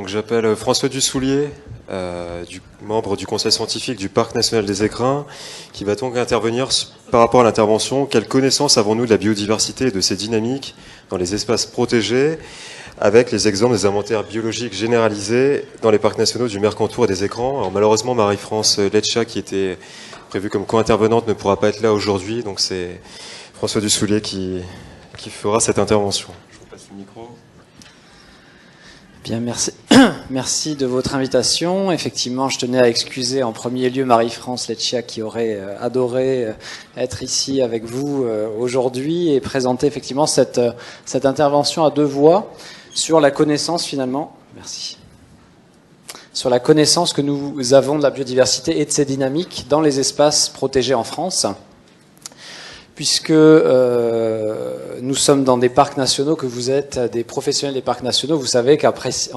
Donc, j'appelle François Dussoulier, membre du conseil scientifique du Parc national des Écrins, qui va donc intervenir par rapport à l'intervention. Quelle connaissance avons-nous de la biodiversité et de ses dynamiques dans les espaces protégés, avec les exemples des inventaires biologiques généralisés dans les parcs nationaux du Mercantour et des Écrins. Alors malheureusement, Marie-France Leccia, qui était prévue comme co-intervenante, ne pourra pas être là aujourd'hui, donc c'est François Dussoulier qui fera cette intervention. Je vous passe le micro. Bien, merci. Merci de votre invitation. Effectivement, je tenais à excuser en premier lieu Marie-France Leccia qui aurait adoré être ici avec vous aujourd'hui et présenter effectivement cette intervention à deux voix sur la connaissance finalement. Merci. Sur la connaissance que nous avons de la biodiversité et de ses dynamiques dans les espaces protégés en France. Puisque nous sommes dans des parcs nationaux, que vous êtes des professionnels des parcs nationaux, vous savez qu'en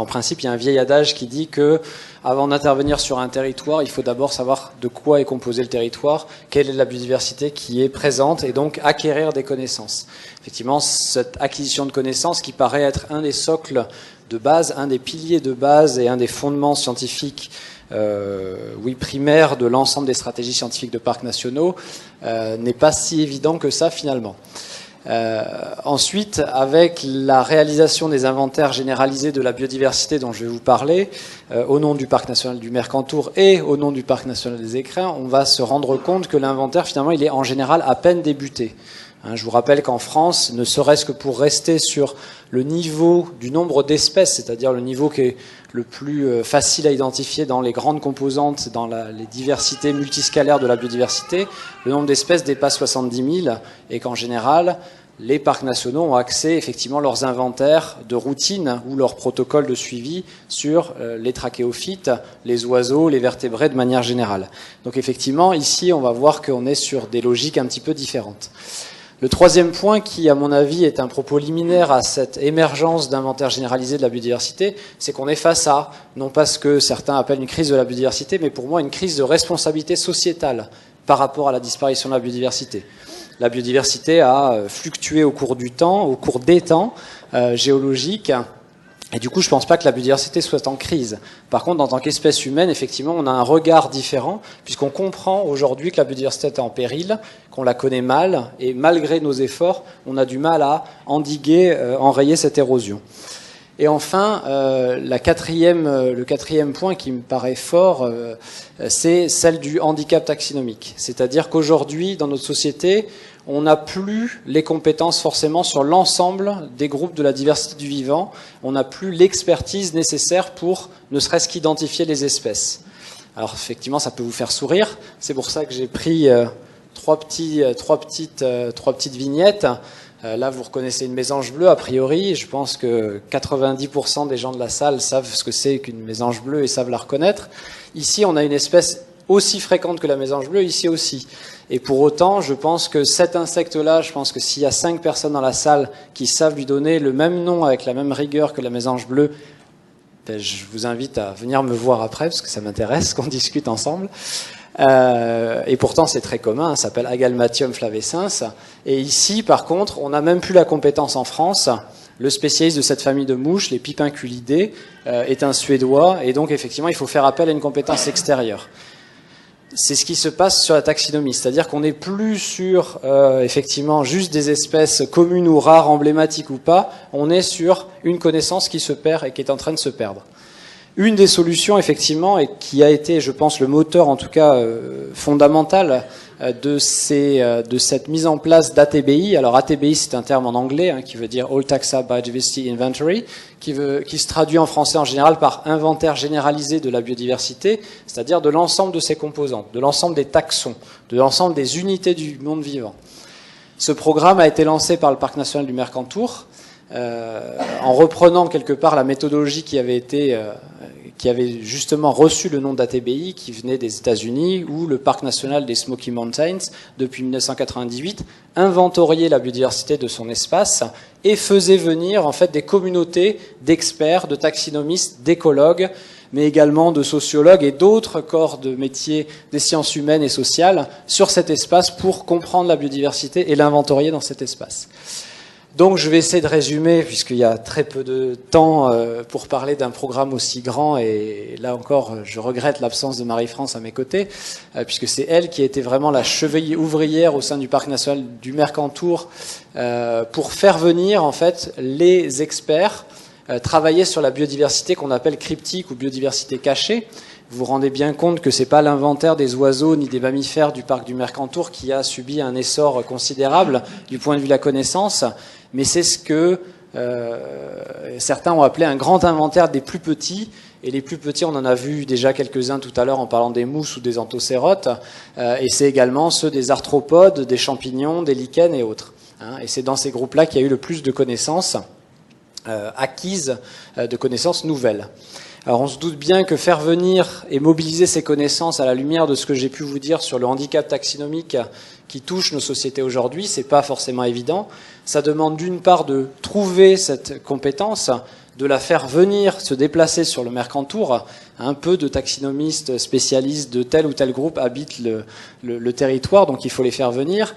principe, il y a un vieil adage qui dit que avant d'intervenir sur un territoire, il faut d'abord savoir de quoi est composé le territoire, quelle est la biodiversité qui est présente, et donc acquérir des connaissances. Effectivement, cette acquisition de connaissances qui paraît être un des socles de base, un des piliers de base et un des fondements scientifiques primaire de l'ensemble des stratégies scientifiques de parcs nationaux, n'est pas si évident que ça finalement. Ensuite, avec la réalisation des inventaires généralisés de la biodiversité dont je vais vous parler, au nom du Parc national du Mercantour et au nom du Parc national des Écrins, on va se rendre compte que l'inventaire finalement il est en général à peine débuté. Je vous rappelle qu'en France, ne serait-ce que pour rester sur le niveau du nombre d'espèces, c'est-à-dire le niveau qui est le plus facile à identifier dans les grandes composantes, dans les diversités multiscalaires de la biodiversité, le nombre d'espèces dépasse 70 000 et qu'en général, les parcs nationaux ont accès effectivement à leurs inventaires de routine ou leurs protocoles de suivi sur les trachéophytes, les oiseaux, les vertébrés de manière générale. Donc effectivement, ici, on va voir qu'on est sur des logiques un petit peu différentes. Le troisième point qui, à mon avis, est un propos liminaire à cette émergence d'inventaire généralisé de la biodiversité, c'est qu'on est face à, non pas ce que certains appellent une crise de la biodiversité, mais pour moi une crise de responsabilité sociétale par rapport à la disparition de la biodiversité. La biodiversité a fluctué au cours du temps, au cours des temps géologiques, et du coup, je ne pense pas que la biodiversité soit en crise. Par contre, en tant qu'espèce humaine, effectivement, on a un regard différent, puisqu'on comprend aujourd'hui que la biodiversité est en péril, qu'on la connaît mal, et malgré nos efforts, on a du mal à endiguer, enrayer cette érosion. Et enfin, le quatrième point qui me paraît fort, c'est celle du handicap taxinomique. C'est-à-dire qu'aujourd'hui, dans notre société, on n'a plus les compétences forcément sur l'ensemble des groupes de la diversité du vivant. On n'a plus l'expertise nécessaire pour ne serait-ce qu'identifier les espèces. Alors effectivement, ça peut vous faire sourire. C'est pour ça que j'ai pris trois petites vignettes. Là, vous reconnaissez une mésange bleue, a priori. Je pense que 90% des gens de la salle savent ce que c'est qu'une mésange bleue et savent la reconnaître. Ici, on a une espèce aussi fréquente que la mésange bleue, ici aussi. Et pour autant, je pense que cet insecte-là, je pense que s'il y a 5 personnes dans la salle qui savent lui donner le même nom avec la même rigueur que la mésange bleue, je vous invite à venir me voir après, parce que ça m'intéresse qu'on discute ensemble. Et pourtant, c'est très commun, ça s'appelle Agalmathium flavescens. Et ici, par contre, on n'a même plus la compétence en France. Le spécialiste de cette famille de mouches, les Pipinculidés, est un Suédois, et donc effectivement, il faut faire appel à une compétence extérieure. C'est ce qui se passe sur la taxinomie, c'est-à-dire qu'on n'est plus sur effectivement juste des espèces communes ou rares, emblématiques ou pas, on est sur une connaissance qui se perd et qui est en train de se perdre. Une des solutions, effectivement, et qui a été, je pense, le moteur, en tout cas, fondamental de cette mise en place d'ATBI. Alors, ATBI, c'est un terme en anglais, qui veut dire All Taxa Biodiversity Inventory, qui se traduit en français en général par inventaire généralisé de la biodiversité, c'est-à-dire de l'ensemble de ses composantes, de l'ensemble des taxons, de l'ensemble des unités du monde vivant. Ce programme a été lancé par le Parc national du Mercantour, en reprenant quelque part la méthodologie qui avait justement reçu le nom d'ATBI, qui venait des États-Unis, où le Parc national des Smoky Mountains, depuis 1998, inventoriait la biodiversité de son espace et faisait venir en fait des communautés d'experts, de taxinomistes, d'écologues, mais également de sociologues et d'autres corps de métiers des sciences humaines et sociales sur cet espace pour comprendre la biodiversité et l'inventorier dans cet espace. Donc je vais essayer de résumer, puisqu'il y a très peu de temps pour parler d'un programme aussi grand, et là encore je regrette l'absence de Marie-France à mes côtés, puisque c'est elle qui a été vraiment la cheville ouvrière au sein du Parc national du Mercantour pour faire venir en fait les experts travailler sur la biodiversité qu'on appelle cryptique ou biodiversité cachée. Vous vous rendez bien compte que c'est pas l'inventaire des oiseaux ni des mammifères du parc du Mercantour qui a subi un essor considérable du point de vue de la connaissance, mais c'est ce que certains ont appelé un grand inventaire des plus petits. Et les plus petits, on en a vu déjà quelques-uns tout à l'heure en parlant des mousses ou des anthocérotes, et c'est également ceux des arthropodes, des champignons, des lichens et autres. Et c'est dans ces groupes-là qu'il y a eu le plus de connaissances acquises, de connaissances nouvelles. Alors on se doute bien que faire venir et mobiliser ces connaissances à la lumière de ce que j'ai pu vous dire sur le handicap taxinomique qui touche nos sociétés aujourd'hui, c'est pas forcément évident. Ça demande d'une part de trouver cette compétence, de la faire venir, se déplacer sur le Mercantour. Un peu de taxinomistes spécialistes de tel ou tel groupe habitent le territoire, donc il faut les faire venir.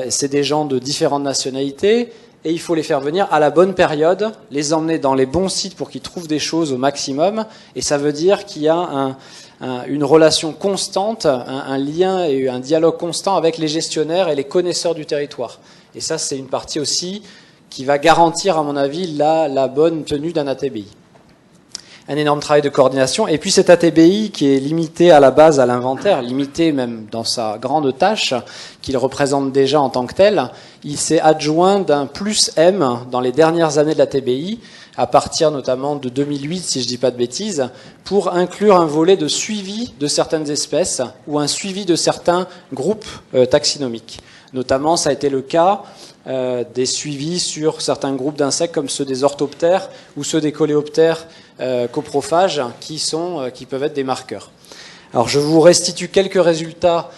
C'est des gens de différentes nationalités. Et il faut les faire venir à la bonne période, les emmener dans les bons sites pour qu'ils trouvent des choses au maximum. Et ça veut dire qu'il y a une relation constante, un lien et un dialogue constant avec les gestionnaires et les connaisseurs du territoire. Et ça, c'est une partie aussi qui va garantir, à mon avis, la bonne tenue d'un ATBI. Un énorme travail de coordination. Et puis cet ATBI qui est limité à la base à l'inventaire, limité même dans sa grande tâche qu'il représente déjà en tant que tel, il s'est adjoint d'un plus M dans les dernières années de l'ATBI, à partir notamment de 2008, si je ne dis pas de bêtises, pour inclure un volet de suivi de certaines espèces ou un suivi de certains groupes taxinomiques. Notamment, ça a été le cas des suivis sur certains groupes d'insectes comme ceux des orthoptères ou ceux des coléoptères coprophages qui peuvent être des marqueurs. Alors je vous restitue quelques résultats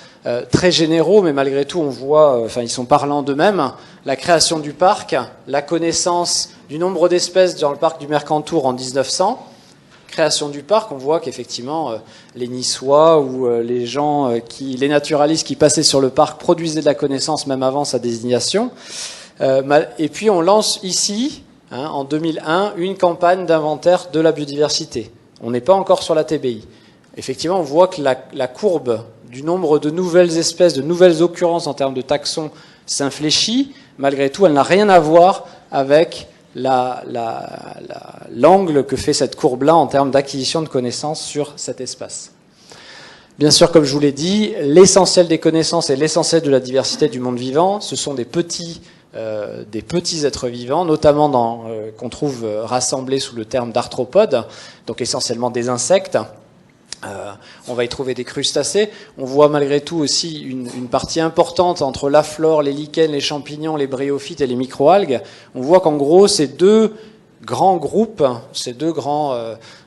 très généraux, mais malgré tout on voit, ils sont parlants d'eux-mêmes. La création du parc, la connaissance du nombre d'espèces dans le parc du Mercantour en 1900. Création du parc, on voit qu'effectivement les Niçois ou les naturalistes qui passaient sur le parc produisaient de la connaissance même avant sa désignation. Et puis on lance ici, en 2001, une campagne d'inventaire de la biodiversité. On n'est pas encore sur la TBI. Effectivement, on voit que la courbe du nombre de nouvelles espèces, de nouvelles occurrences en termes de taxons s'infléchit. Malgré tout, elle n'a rien à voir avec l'angle que fait cette courbe-là en termes d'acquisition de connaissances sur cet espace. Bien sûr, comme je vous l'ai dit, l'essentiel des connaissances et l'essentiel de la diversité du monde vivant, ce sont des petits êtres vivants, notamment qu'on trouve rassemblés sous le terme d'arthropodes, donc essentiellement des insectes. On va y trouver des crustacés. On voit malgré tout aussi une partie importante entre la flore, les lichens, les champignons, les bryophytes et les microalgues. On voit qu'en gros, ces deux grands groupes,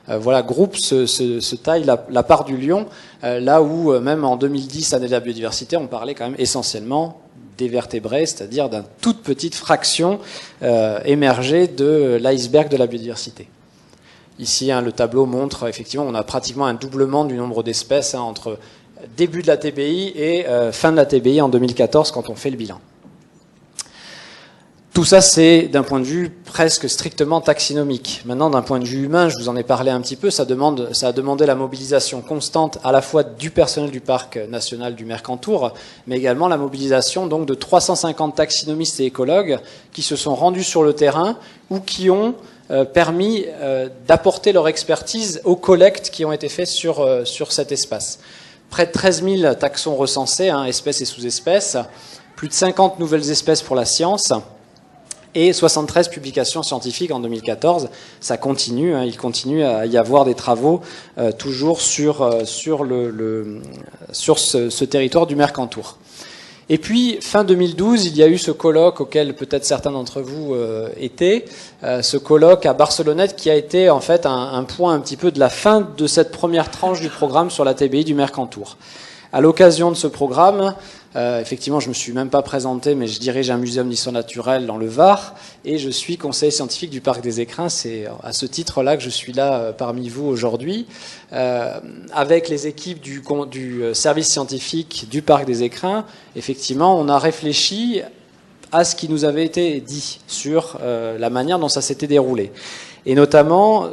groupes se taillent la part du lion, là où même en 2010, année de la biodiversité, on parlait quand même essentiellement des vertébrés, c'est-à-dire d'une toute petite fraction émergée de l'iceberg de la biodiversité. Ici, le tableau montre, effectivement, on a pratiquement un doublement du nombre d'espèces entre début de la TBI et fin de la TBI en 2014, quand on fait le bilan. Tout ça, c'est d'un point de vue presque strictement taxinomique. Maintenant, d'un point de vue humain, je vous en ai parlé un petit peu, ça a demandé la mobilisation constante à la fois du personnel du Parc national du Mercantour, mais également la mobilisation donc de 350 taxinomistes et écologues qui se sont rendus sur le terrain ou qui ont permis d'apporter leur expertise aux collectes qui ont été faites sur cet espace. Près de 13 000 taxons recensés, espèces et sous-espèces, plus de 50 nouvelles espèces pour la science, et 73 publications scientifiques en 2014. Ça continue, il continue à y avoir des travaux toujours sur ce territoire du Mercantour. Et puis, fin 2012, il y a eu ce colloque auquel peut-être certains d'entre vous étaient, ce colloque à Barcelonnette qui a été en fait un point un petit peu de la fin de cette première tranche du programme sur la TBI du Mercantour. À l'occasion de ce programme, effectivement, je ne me suis même pas présenté, mais je dirige un muséum d'histoire naturelle dans le Var, et je suis conseiller scientifique du Parc des Écrins. C'est à ce titre-là que je suis là parmi vous aujourd'hui, avec les équipes du service scientifique du Parc des Écrins. Effectivement, on a réfléchi à ce qui nous avait été dit sur la manière dont ça s'était déroulé. Et notamment,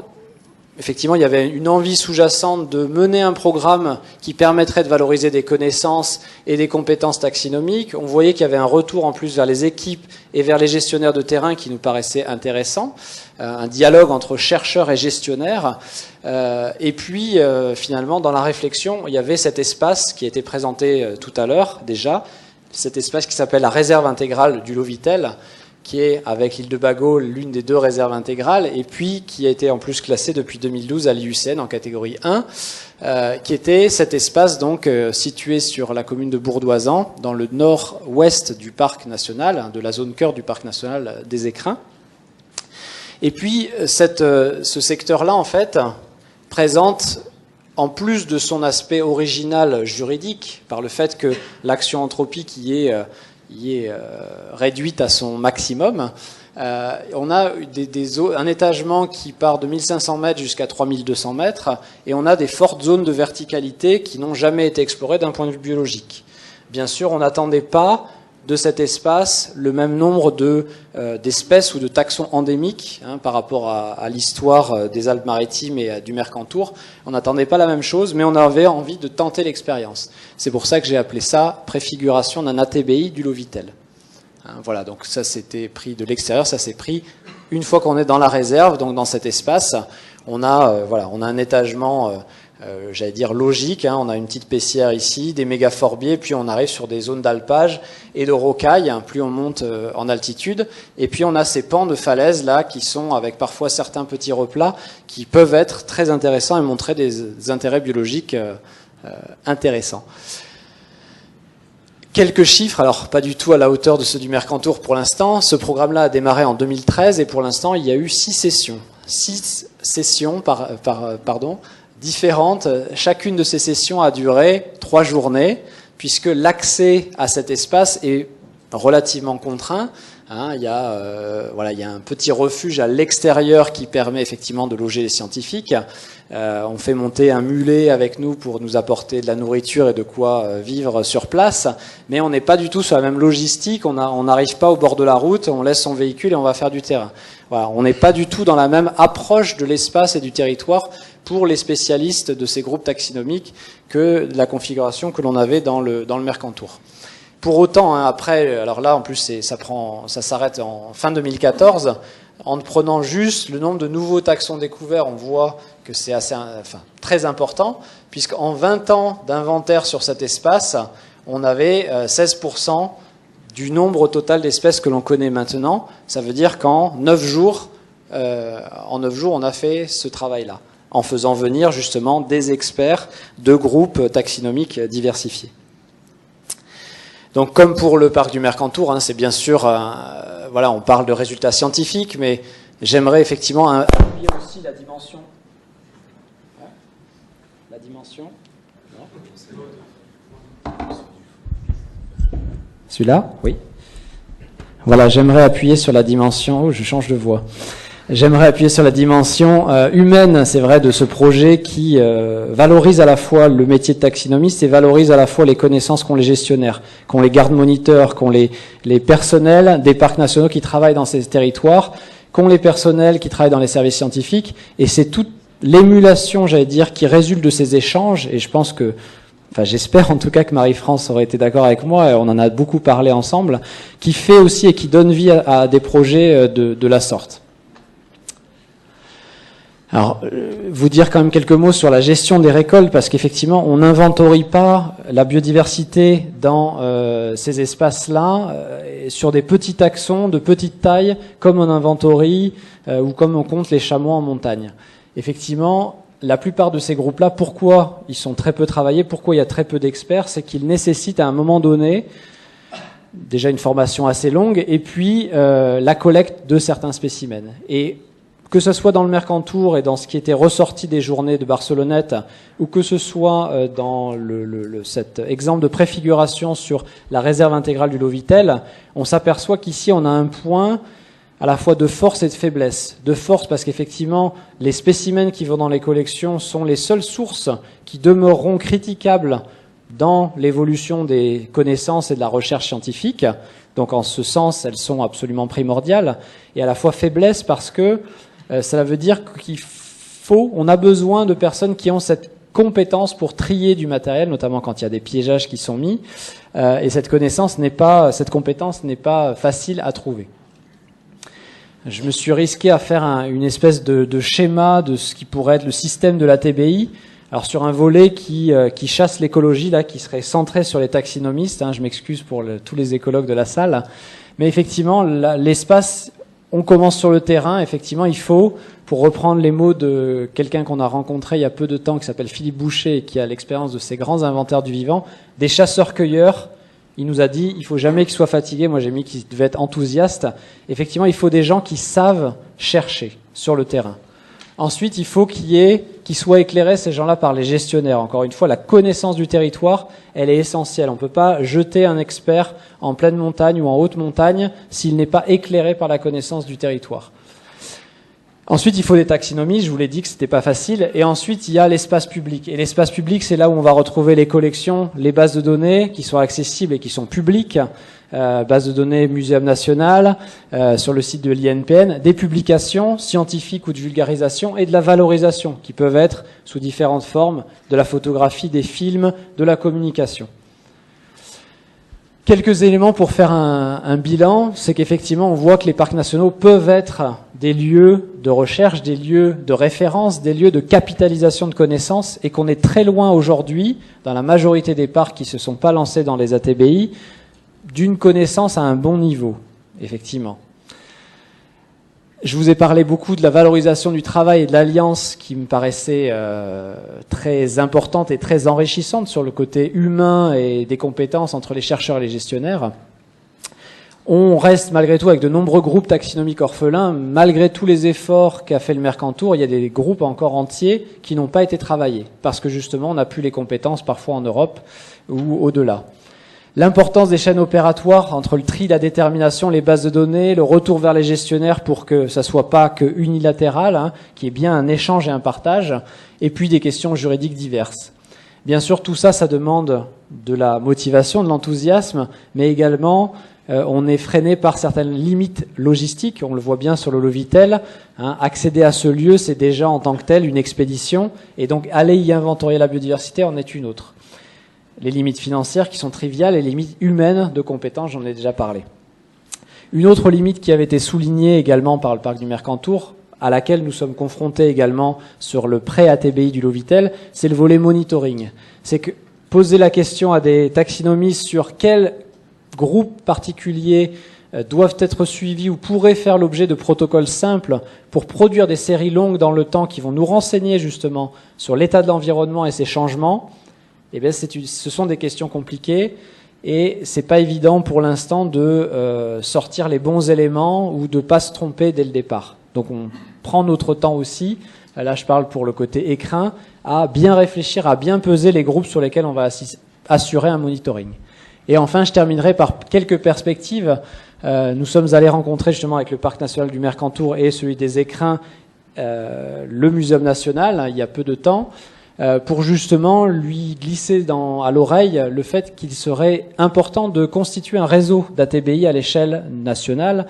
effectivement, il y avait une envie sous-jacente de mener un programme qui permettrait de valoriser des connaissances et des compétences taxinomiques. On voyait qu'il y avait un retour en plus vers les équipes et vers les gestionnaires de terrain qui nous paraissait intéressant, un dialogue entre chercheurs et gestionnaires. Et puis, finalement, dans la réflexion, il y avait cet espace qui a été présenté tout à l'heure déjà, cet espace qui s'appelle la réserve intégrale du Lovitel, qui est, avec l'île de Bagot, l'une des 2 réserves intégrales, et puis qui a été en plus classée depuis 2012 à l'IUCN en catégorie 1, qui était cet espace donc situé sur la commune de Bourdoisan, dans le nord-ouest du parc national, de la zone cœur du parc national des Écrins. Et puis, ce secteur-là, en fait, présente, en plus de son aspect original juridique, par le fait que l'action anthropique y est réduite à son maximum. On a un étagement qui part de 1500 mètres jusqu'à 3200 mètres, et on a des fortes zones de verticalité qui n'ont jamais été explorées d'un point de vue biologique. Bien sûr, on n'attendait pas de cet espace le même nombre d'espèces ou de taxons endémiques par rapport à l'histoire des Alpes-Maritimes et du Mercantour. On n'attendait pas la même chose, mais on avait envie de tenter l'expérience. C'est pour ça que j'ai appelé ça préfiguration d'un ATBI du Lovitel. Voilà, donc ça c'était pris de l'extérieur, ça s'est pris une fois qu'on est dans la réserve, donc dans cet espace. On a un étagement j'allais dire logique, on a une petite paissière ici, des mégaforbiers, puis on arrive sur des zones d'alpage et de rocailles, plus on monte en altitude, et puis on a ces pans de falaises là qui sont avec parfois certains petits replats qui peuvent être très intéressants et montrer des intérêts biologiques intéressants. Quelques chiffres, alors pas du tout à la hauteur de ceux du Mercantour pour l'instant. Ce programme-là a démarré en 2013 et pour l'instant il y a eu 6 sessions. 6 sessions différentes. Chacune de ces sessions a duré 3 journées, puisque l'accès à cet espace est relativement contraint. Il y a un petit refuge à l'extérieur qui permet effectivement de loger les scientifiques. On fait monter un mulet avec nous pour nous apporter de la nourriture et de quoi vivre sur place, mais on n'est pas du tout sur la même logistique. On n'arrive pas au bord de la route, on laisse son véhicule et on va faire du terrain. Voilà, on n'est pas du tout dans la même approche de l'espace et du territoire pour les spécialistes de ces groupes taxinomiques que la configuration que l'on avait dans le Mercantour. Pour autant, après, alors là, en plus, ça s'arrête en fin 2014. En prenant juste le nombre de nouveaux taxons découverts, on voit que c'est très important, puisqu'en 20 ans d'inventaire sur cet espace, on avait 16% du nombre total d'espèces que l'on connaît maintenant. Ça veut dire qu'en 9 jours, on a fait ce travail-là, en faisant venir justement des experts de groupes taxinomiques diversifiés. Donc, comme pour le parc du Mercantour, c'est bien sûr, on parle de résultats scientifiques, mais j'aimerais effectivement appuyer aussi la dimension. La dimension. Celui-là, oui. Voilà, j'aimerais appuyer sur la dimension. Oh, je change de voix. J'aimerais appuyer sur la dimension humaine, c'est vrai, de ce projet qui valorise à la fois le métier de taxinomiste et valorise à la fois les connaissances qu'ont les gestionnaires, qu'ont les gardes-moniteurs, qu'ont les personnels des parcs nationaux qui travaillent dans ces territoires, qu'ont les personnels qui travaillent dans les services scientifiques. Et c'est toute l'émulation, j'allais dire, qui résulte de ces échanges. Et je pense que, j'espère en tout cas que Marie-France aurait été d'accord avec moi, et on en a beaucoup parlé ensemble, qui fait aussi et qui donne vie à des projets de la sorte. Alors, vous dire quand même quelques mots sur la gestion des récoltes, parce qu'effectivement, on n'inventorie pas la biodiversité dans ces espaces-là, sur des petits taxons de petite taille, comme on inventorie ou comme on compte les chamois en montagne. Effectivement, la plupart de ces groupes-là, pourquoi ils sont très peu travaillés, pourquoi il y a très peu d'experts, c'est qu'ils nécessitent à un moment donné déjà une formation assez longue, et puis la collecte de certains spécimens. Et que ce soit dans le Mercantour et dans ce qui était ressorti des journées de Barcelonnette, ou que ce soit dans cet exemple de préfiguration sur la réserve intégrale du Lovitel, on s'aperçoit qu'ici on a un point à la fois de force et de faiblesse. De force parce qu'effectivement, les spécimens qui vont dans les collections sont les seules sources qui demeureront critiquables dans l'évolution des connaissances et de la recherche scientifique. Donc en ce sens, elles sont absolument primordiales, et à la fois faiblesse parce que cela veut dire on a besoin de personnes qui ont cette compétence pour trier du matériel, notamment quand il y a des piégeages qui sont mis, et cette compétence n'est pas facile à trouver. Je me suis risqué à faire une espèce de schéma de ce qui pourrait être le système de la TBI. Alors sur un volet qui chasse l'écologie, là, qui serait centré sur les taxinomistes, je m'excuse pour tous les écologues de la salle, mais effectivement, l'espace, on commence sur le terrain, effectivement, il faut, pour reprendre les mots de quelqu'un qu'on a rencontré il y a peu de temps, qui s'appelle Philippe Boucher, et qui a l'expérience de ces grands inventaires du vivant, des chasseurs-cueilleurs. Il nous a dit, il faut jamais qu'ils soient fatigués. Moi, j'ai mis qu'ils devaient être enthousiastes. Effectivement, il faut des gens qui savent chercher sur le terrain. Ensuite, il faut qu'ils soient éclairés, ces gens-là, par les gestionnaires. Encore une fois, la connaissance du territoire, elle est essentielle. On ne peut pas jeter un expert en pleine montagne ou en haute montagne s'il n'est pas éclairé par la connaissance du territoire. Ensuite, il faut des taxinomies, je vous l'ai dit que c'était pas facile. Et ensuite, il y a l'espace public. Et l'espace public, c'est là où on va retrouver les collections, les bases de données qui sont accessibles et qui sont publiques. Base de données Muséum National, sur le site de l'INPN, des publications scientifiques ou de vulgarisation et de la valorisation, qui peuvent être sous différentes formes, de la photographie, des films, de la communication. Quelques éléments pour faire un bilan, c'est qu'effectivement on voit que les parcs nationaux peuvent être des lieux de recherche, des lieux de référence, des lieux de capitalisation de connaissances, et qu'on est très loin aujourd'hui, dans la majorité des parcs qui ne se sont pas lancés dans les ATBI, d'une connaissance à un bon niveau, effectivement. Je vous ai parlé beaucoup de la valorisation du travail et de l'alliance qui me paraissait très importante et très enrichissante sur le côté humain et des compétences entre les chercheurs et les gestionnaires. On reste malgré tout avec de nombreux groupes taxinomiques orphelins. Malgré tous les efforts qu'a fait le Mercantour, il y a des groupes encore entiers qui n'ont pas été travaillés parce que justement on n'a plus les compétences parfois en Europe ou au-delà. L'importance des chaînes opératoires entre le tri, la détermination, les bases de données, le retour vers les gestionnaires pour que ça soit pas que unilatéral, qu'il y ait bien un échange et un partage, et puis des questions juridiques diverses. Bien sûr, tout ça, ça demande de la motivation, de l'enthousiasme, mais également, on est freiné par certaines limites logistiques. On le voit bien sur le Lovitel. Accéder à ce lieu, c'est déjà en tant que tel une expédition, et donc aller y inventorier la biodiversité en est une autre. Les limites financières qui sont triviales et les limites humaines de compétences, j'en ai déjà parlé. Une autre limite qui avait été soulignée également par le parc du Mercantour, à laquelle nous sommes confrontés également sur le pré-ATBI du Lovitel, c'est le volet monitoring. C'est que poser la question à des taxinomistes sur quels groupes particuliers doivent être suivis ou pourraient faire l'objet de protocoles simples pour produire des séries longues dans le temps qui vont nous renseigner justement sur l'état de l'environnement et ses changements, eh bien, ce sont des questions compliquées et c'est pas évident pour l'instant de sortir les bons éléments ou de pas se tromper dès le départ. Donc on prend notre temps aussi, là je parle pour le côté écrin, à bien réfléchir, à bien peser les groupes sur lesquels on va assurer un monitoring. Et enfin, je terminerai par quelques perspectives. Nous sommes allés rencontrer justement avec le Parc national du Mercantour et celui des Écrins le Muséum national il y a peu de temps, pour justement lui glisser à l'oreille le fait qu'il serait important de constituer un réseau d'ATBI à l'échelle nationale,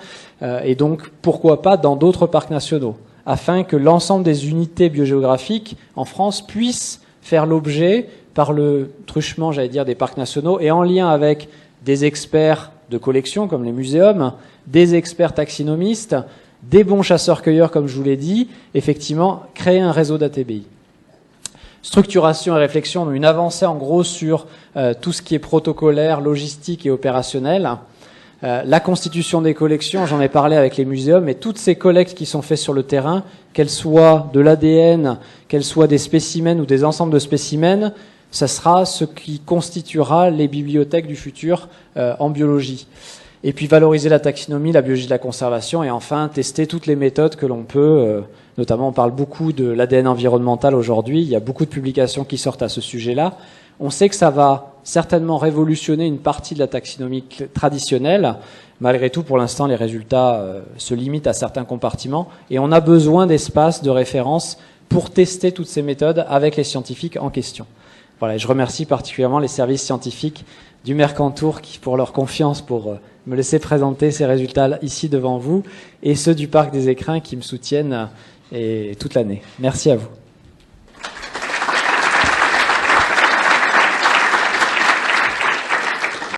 et donc pourquoi pas dans d'autres parcs nationaux, afin que l'ensemble des unités biogéographiques en France puissent faire l'objet, par le truchement, j'allais dire, des parcs nationaux, et en lien avec des experts de collection, comme les muséums, des experts taxinomistes, des bons chasseurs-cueilleurs, comme je vous l'ai dit, effectivement, créer un réseau d'ATBI. Structuration et réflexion, une avancée en gros sur tout ce qui est protocolaire, logistique et opérationnel. La constitution des collections, j'en ai parlé avec les muséums, et toutes ces collectes qui sont faites sur le terrain, qu'elles soient de l'ADN, qu'elles soient des spécimens ou des ensembles de spécimens, ça sera ce qui constituera les bibliothèques du futur en biologie. Et puis valoriser la taxinomie, la biologie de la conservation, et enfin tester toutes les méthodes que l'on peut, notamment on parle beaucoup de l'ADN environnemental aujourd'hui, il y a beaucoup de publications qui sortent à ce sujet-là. On sait que ça va certainement révolutionner une partie de la taxinomie traditionnelle. Malgré tout, pour l'instant, les résultats se limitent à certains compartiments, et on a besoin d'espaces de référence pour tester toutes ces méthodes avec les scientifiques en question. Voilà, et je remercie particulièrement les services scientifiques du Mercantour pour leur confiance pour me laisser présenter ces résultats ici devant vous, et ceux du Parc des Écrins qui me soutiennent toute l'année. Merci à vous.